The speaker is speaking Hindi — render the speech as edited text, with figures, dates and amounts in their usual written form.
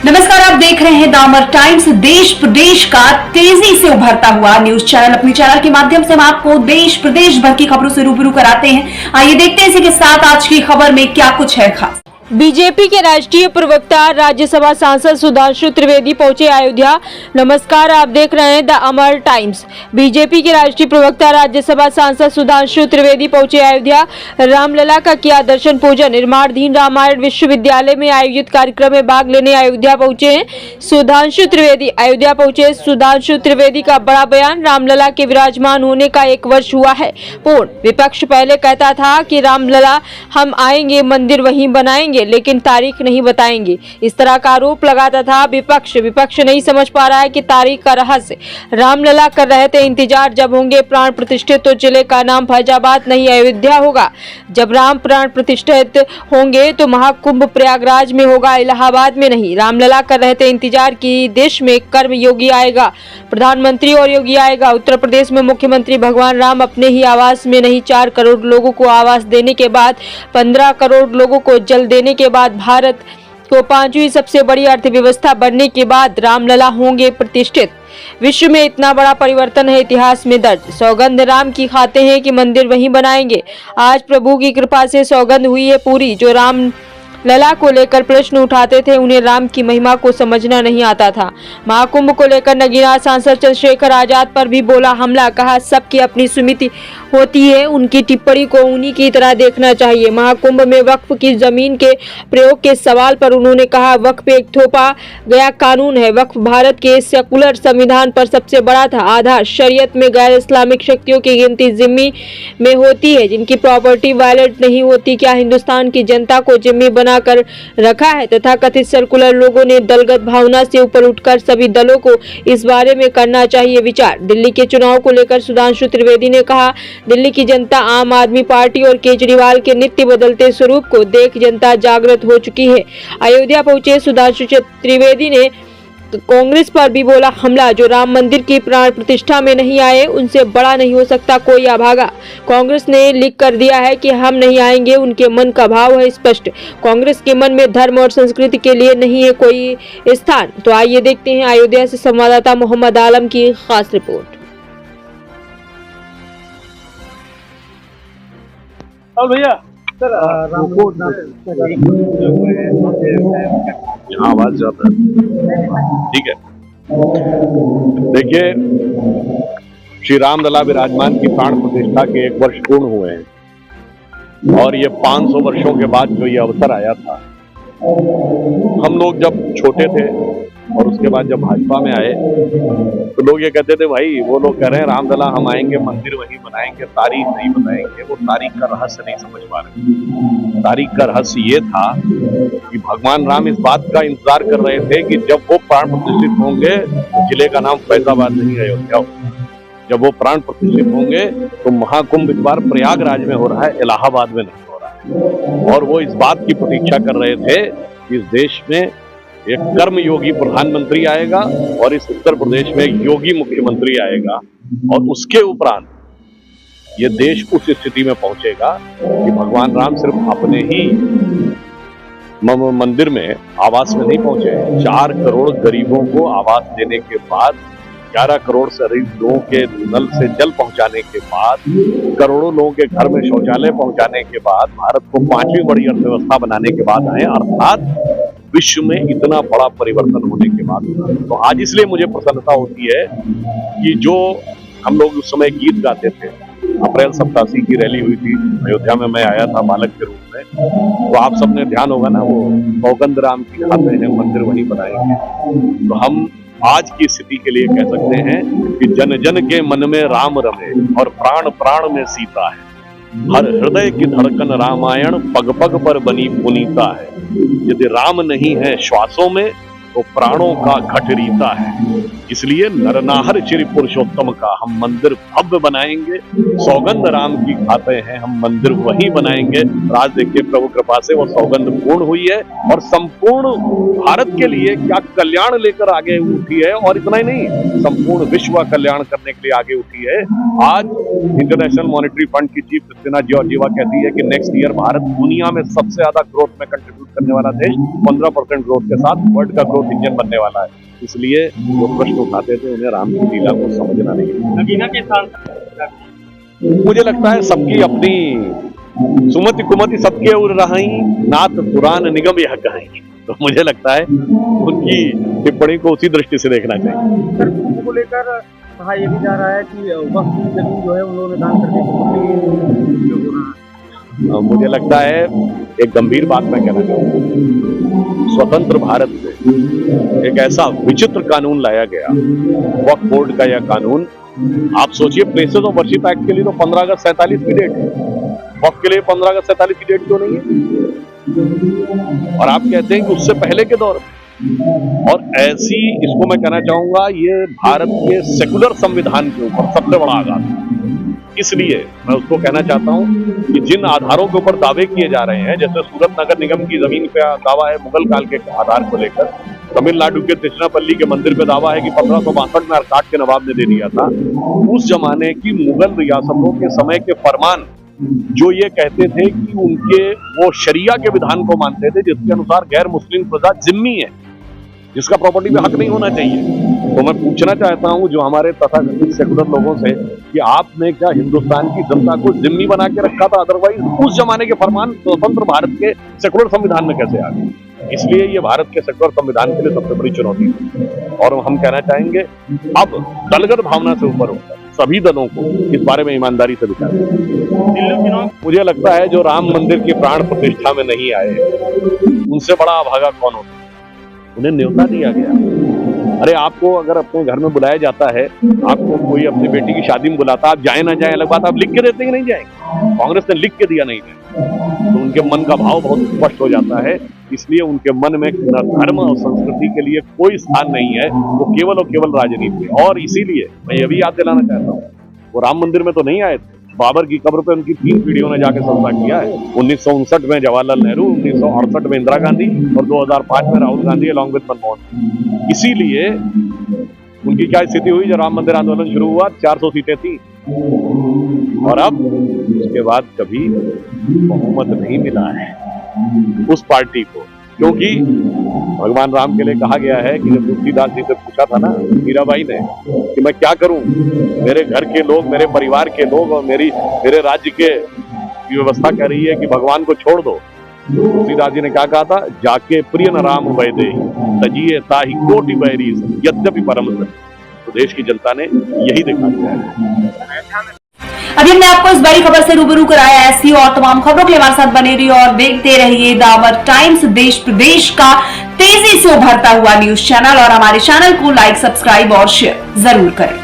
नमस्कार, आप देख रहे हैं द अमर टाइम्स। देश प्रदेश का तेजी से उभरता हुआ न्यूज चैनल। अपने चैनल के माध्यम से हम आपको देश प्रदेश भर की खबरों से रूबरू कराते हैं। आइए देखते हैं इसी के साथ आज की खबर में क्या कुछ है खास। बीजेपी के राष्ट्रीय प्रवक्ता राज्यसभा सांसद सुधांशु त्रिवेदी पहुंचे अयोध्या। नमस्कार, आप देख रहे हैं द अमर टाइम्स। बीजेपी के राष्ट्रीय प्रवक्ता राज्यसभा सांसद सुधांशु त्रिवेदी पहुंचे अयोध्या। रामलला का किया दर्शन पूजन। निर्माणाधीन रामायण विश्वविद्यालय में आयोजित कार्यक्रम में भाग लेने अयोध्या पहुंचे हैं सुधांशु त्रिवेदी। अयोध्या पहुंचे सुधांशु त्रिवेदी का बड़ा बयान। रामलला के विराजमान होने का 1 वर्ष हुआ है पूर्ण। विपक्ष पहले कहता था कि रामलला हम आएंगे, मंदिर वहीं बनाएंगे, लेकिन तारीख नहीं बताएंगे। इस तरह का आरोप लगाता था विपक्ष नहीं समझ पा रहा है कि तारीख का रहस्य। रामलला कर रहे थे इंतजार, जब होंगे प्राण प्रतिष्ठित तो जिले का नाम फैजाबाद नहीं अयोध्या होगा। जब राम प्राण प्रतिष्ठित होंगे तो महाकुंभ प्रयागराज में होगा, इलाहाबाद में नहीं। रामलला कर रहे थे इंतजार कि देश में कर्म योगी आएगा, प्रधानमंत्री और योगी आएगा। उत्तर प्रदेश में मुख्यमंत्री भगवान राम अपने ही आवास में नहीं 4 करोड़ लोगों को आवास देने के बाद, 15 करोड़ लोगों को जल देने के बाद, भारत को 5वीं सबसे बड़ी अर्थव्यवस्था बनने के बाद रामलला होंगे प्रतिष्ठित। विश्व में इतना बड़ा परिवर्तन है इतिहास में दर्ज। सौगंध राम की खाते हैं कि मंदिर वहीं बनाएंगे। आज प्रभु की कृपा से सौगंध हुई है पूरी। जो राम लला को लेकर प्रश्न उठाते थे उन्हें राम की महिमा को समझना नहीं आता था। महाकुंभ को लेकर नगीना सांसद चंद्रशेखर आजाद पर भी बोला हमला। कहा सबकी अपनी समिति होती है, उनकी टिप्पणी को उन्हीं की तरह देखना चाहिए। महाकुंभ में वक्फ की जमीन के प्रयोग के सवाल पर उन्होंने कहा वक्फ एक थोपा गया कानून है। वक्फ भारत के सेकुलर संविधान पर सबसे बड़ा था आधार। शरीयत में गैर इस्लामिक शक्तियों की गिनती जिम्मी में होती है जिनकी प्रॉपर्टी वायलेट नहीं होती। क्या हिंदुस्तान की जनता को जिम्मी बना कर रखा है? तथा कथित सर्कुलर लोगों ने दलगत भावना से ऊपर उठकर सभी दलों को इस बारे में करना चाहिए विचार। दिल्ली के चुनाव को लेकर सुधांशु त्रिवेदी ने कहा दिल्ली की जनता आम आदमी पार्टी और केजरीवाल के नित्य बदलते स्वरूप को देख जनता जागृत हो चुकी है। अयोध्या पहुंचे सुधांशु त्रिवेदी ने कांग्रेस पर भी बोला हमला। जो राम मंदिर की प्राण प्रतिष्ठा में नहीं आए उनसे बड़ा नहीं हो सकता कोई अभागा। कांग्रेस ने लिख कर दिया है कि हम नहीं आएंगे, उनके मन का भाव है स्पष्ट। कांग्रेस के मन में धर्म और संस्कृति के लिए नहीं है कोई स्थान। तो आइए देखते हैं अयोध्या से संवाददाता मोहम्मद आलम की खास रिपोर्ट। भैया सर यहाँ आवाज जाता है, ठीक है। देखिए, श्री रामलला विराजमान की प्राण प्रतिष्ठा के 1 वर्ष पूर्ण हुए हैं और ये 500 वर्षों के बाद जो ये अवसर आया था, हम लोग जब छोटे थे और उसके बाद जब भाजपा में आए तो लोग ये कहते थे भाई वो लोग कह रहे हैं रामलला हम आएंगे, मंदिर वहीं बनाएंगे, तारीख नहीं बताएंगे। वो तारीख का रहस्य नहीं समझ पा रहे। तारीख का रहस्य ये था कि भगवान राम इस बात का इंतजार कर रहे थे कि जब वो प्राण प्रतिष्ठित होंगे तो जिले का नाम फैजाबाद नहीं अयोध्या होगा। जब वो प्राण प्रतिष्ठित होंगे तो महाकुंभ इस बार प्रयागराज में हो रहा है, इलाहाबाद में नहीं हो रहा है। और वो इस बात की प्रतीक्षा कर रहे थे कि इस देश में एक कर्म योगी प्रधानमंत्री आएगा और इस उत्तर प्रदेश में एक योगी मुख्यमंत्री आएगा और उसके उपरांत ये देश उस स्थिति में पहुंचेगा कि भगवान राम सिर्फ अपने ही मंदिर में आवास में नहीं पहुंचे। 4 करोड़ गरीबों को आवास देने के बाद, 11 करोड़ से अधिक लोगों के नल से जल पहुंचाने के बाद, करोड़ों लोगों के घर में शौचालय पहुंचाने के बाद, भारत को 5वीं बड़ी अर्थव्यवस्था बनाने के बाद आए, अर्थात विश्व में इतना बड़ा परिवर्तन होने के बाद। तो आज इसलिए मुझे प्रसन्नता होती है कि जो हम लोग उस समय गीत गाते थे, अप्रैल 87 की रैली हुई थी अयोध्या में, मैं आया था बालक के रूप में, तो आप सबने ध्यान होगा ना, वो सौगंध राम की खाते हैं मंदिर वहीं बनाएंगे। तो हम आज की स्थिति के लिए कह सकते हैं कि जन जन के मन में राम रमे और प्राण प्राण में सीता है। हर हृदय की धड़कन रामायण पग पग पर बनी पुनीता है। यदि राम नहीं है श्वासों में तो प्राणों का घट रीता है। इसलिए नरनाहर श्री पुरुषोत्तम का हम मंदिर भव्य बनाएंगे। सौगंध राम की खाते हैं हम मंदिर वहीं बनाएंगे। आज देखिए प्रभु कृपा से वो सौगंध पूर्ण हुई है और संपूर्ण भारत के लिए क्या कल्याण लेकर आगे उठी है। और इतना ही नहीं, संपूर्ण विश्व का कल्याण करने के लिए आगे उठी है। आज इंटरनेशनल मॉनेटरी फंड की चीफ क्रिस्टिना जॉर्जिवा कहती है कि नेक्स्ट ईयर भारत दुनिया में सबसे ज्यादा ग्रोथ में कंट्रीब्यूट करने वाला देश, 15% ग्रोथ के साथ वर्ल्ड का ग्रोथ कंटिंजेंट बनने वाला है, इसलिए वो प्रश्न उठाते थे उन्हें राम की लीला को समझना नहीं। नगीना के सांसद मुझे लगता है सबकी अपनी सुमति कुमति सबके उड़ रही, नाथ पुराण निगम यह कहीं। तो मुझे लगता है उनकी टिप्पणी को उसी दृष्टि से देखना चाहिए। सर भूमि को लेकर कहा यह भी जा रहा है कि वक्त की जमीन जो है उन्होंने दान करने की हो रहा है। मुझे लगता है एक गंभीर बात मैं कहना चाहूंगा, स्वतंत्र भारत में एक ऐसा विचित्र कानून लाया गया, वक्फ बोर्ड का यह कानून। आप सोचिए, प्लेसेस ऑफ वर्शिप एक्ट के लिए तो 15 अगस्त 47 की डेट है, वक्फ के लिए 15 अगस्त 47 की डेट क्यों नहीं है? और आप कहते हैं कि उससे पहले के दौर में। और ऐसी, इसको मैं कहना चाहूंगा, ये भारत के सेकुलर संविधान के ऊपर सबसे बड़ा आघात है। इसलिए मैं उसको कहना चाहता हूं कि जिन आधारों के ऊपर दावे किए जा रहे हैं, जैसे सूरत नगर निगम की जमीन पे दावा है मुगल काल के आधार को लेकर, तमिलनाडु के तिरुचिरापल्ली के मंदिर पे दावा है कि 1562 में अरकाट के नवाब ने दे दिया था। उस जमाने की मुगल रियासतों के समय के फरमान जो ये कहते थे कि उनके वो शरिया के विधान को मानते थे, जिसके अनुसार गैर मुस्लिम प्रजा जिम्मी है, जिसका प्रॉपर्टी पे हक नहीं होना चाहिए। तो मैं पूछना चाहता हूं जो हमारे तथाकथित सेकुलर लोगों से कि आपने क्या हिंदुस्तान की जनता को जिम्मी बना के रखा था? अदरवाइज उस जमाने के फरमान स्वतंत्र भारत के सेकुलर संविधान में कैसे आ गए? इसलिए ये भारत के सेकुलर संविधान के लिए सबसे बड़ी चुनौती है। और हम कहना चाहेंगे अब दलगत भावना से ऊपर होकर सभी दलों को इस बारे में ईमानदारी से विचार करना। मुझे लगता है जो राम मंदिर की प्राण प्रतिष्ठा में नहीं आए, उनसे बड़ा अभागा कौन होता है? उन्हें न्योता दिया गया। अरे आपको अगर अपने घर में बुलाया जाता है, आपको कोई अपनी बेटी की शादी में बुलाता, आप जाए ना जाए अलग बात, आप लिख के देते कि नहीं जाएंगे? कांग्रेस ने लिख के दिया नहीं जाए, तो उनके मन का भाव बहुत स्पष्ट हो जाता है। इसलिए उनके मन में न धर्म और संस्कृति के लिए कोई स्थान नहीं है, वो केवल और केवल राजनीति है। और इसीलिए मैं ये भी याद दिलाना चाहता हूँ, वो राम मंदिर में तो नहीं आए थे, बाबर की कब्र पे उनकी 3 पीढ़ियों ने जाके सजदा किया है। 1959 में जवाहरलाल नेहरू, 1968 में इंदिरा गांधी और 2005 में राहुल गांधी अलॉन्ग विद मनमोहन। इसीलिए उनकी क्या स्थिति हुई जब राम मंदिर आंदोलन शुरू हुआ? 400 सीटें थी और अब उसके बाद कभी बहुमत नहीं मिला है उस पार्टी को, क्योंकि भगवान राम के लिए कहा गया है कि जब तुलसीदास जी से पूछा था ना मीराबाई ने कि मैं क्या करूं, मेरे घर के लोग, मेरे परिवार के लोग और मेरे राज्य के व्यवस्था कह रही है कि भगवान को छोड़ दो, तो तुलसीदास जी ने क्या कहा था? जाके प्रिय न राम वैदे तजिए ताहि कोटि बैरी यद्यपि परम सत्य। तो देश की जनता ने यही दिखा दिया है। अभी हमने आपको इस बड़ी खबर से रूबरू कराया। ऐसी और तमाम खबरों के लिए हमारे साथ बने रहिए और देखते रहिए द अमर टाइम्स, देश प्रदेश का तेजी से उभरता हुआ न्यूज चैनल। और हमारे चैनल को लाइक, सब्सक्राइब और शेयर जरूर करें।